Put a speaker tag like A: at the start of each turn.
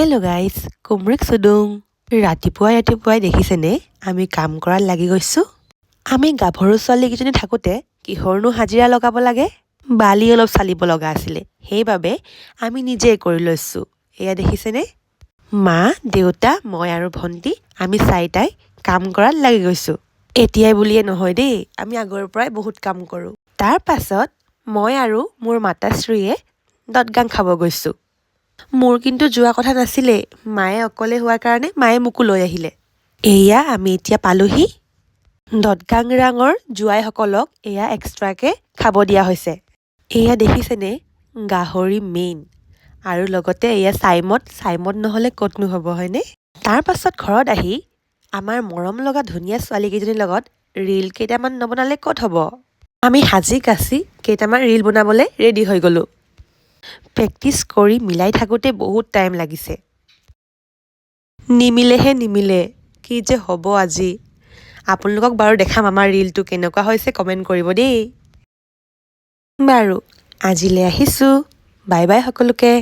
A: Hello' guys, কুমৰিক চুডুং। ৰাতিপুৱাই দেখিছেনে আমি কাম কৰাত লাগি গৈছোঁ। আমি গাভৰু ছোৱালীকেইজনী থাকোঁতে কিহৰনো হাজিৰা লগাব লাগে, বালি অলপ চালিব লগা আছিলে, সেইবাবে আমি নিজেই কৰি লৈছোঁ। এয়া দেখিছেনে, মা, দেউতা, মই আৰু ভণ্টি আমি চাৰিটাই কাম কৰাত লাগি গৈছোঁ। এতিয়াই বুলিয়ে নহয় দেই, আমি আগৰ পৰাই বহুত কাম কৰোঁ। তাৰ পাছত মই আৰু মোৰ মাতাশ্ৰীয়ে দদগাং খাব গৈছোঁ। মোৰ কিন্তু যোৱা কথা নাছিলে, মায়ে অকলে হোৱাৰ কাৰণে মায়ে মোকো লৈ আহিলে। এয়া আমি এতিয়া পালোহি। দদগাং ৰাঙৰ জোৱাইসকলক এয়া এক্সট্ৰাকৈ খাব দিয়া হৈছে। এয়া দেখিছেনে, গাহৰি মেইন, আৰু লগতে এয়া চাইমদ নহ'লে ক'তনো হ'ব হয়নে। তাৰ পাছত ঘৰত আহি আমাৰ মৰম লগা ধুনীয়া ছোৱালীকেইজনীৰ লগত ৰীল কেইটামান নবনালে ক'ত হ'ব। আমি সাজি কাচি কেইটামান ৰীল বনাবলৈ ৰেডি হৈ গ'লোঁ। প্ৰেক্টিচ কৰি মিলাই থাকোঁতে বহুত টাইম লাগিছে। নিমিলে, কি যে হ'ব আজি। আপোনালোকক বাৰু দেখাম আমাৰ ৰীলটো কেনেকুৱা হৈছে, কমেণ্ট কৰিব দেই। বাৰু আজিলৈ আহিছোঁ, বাই বাই সকলোকে।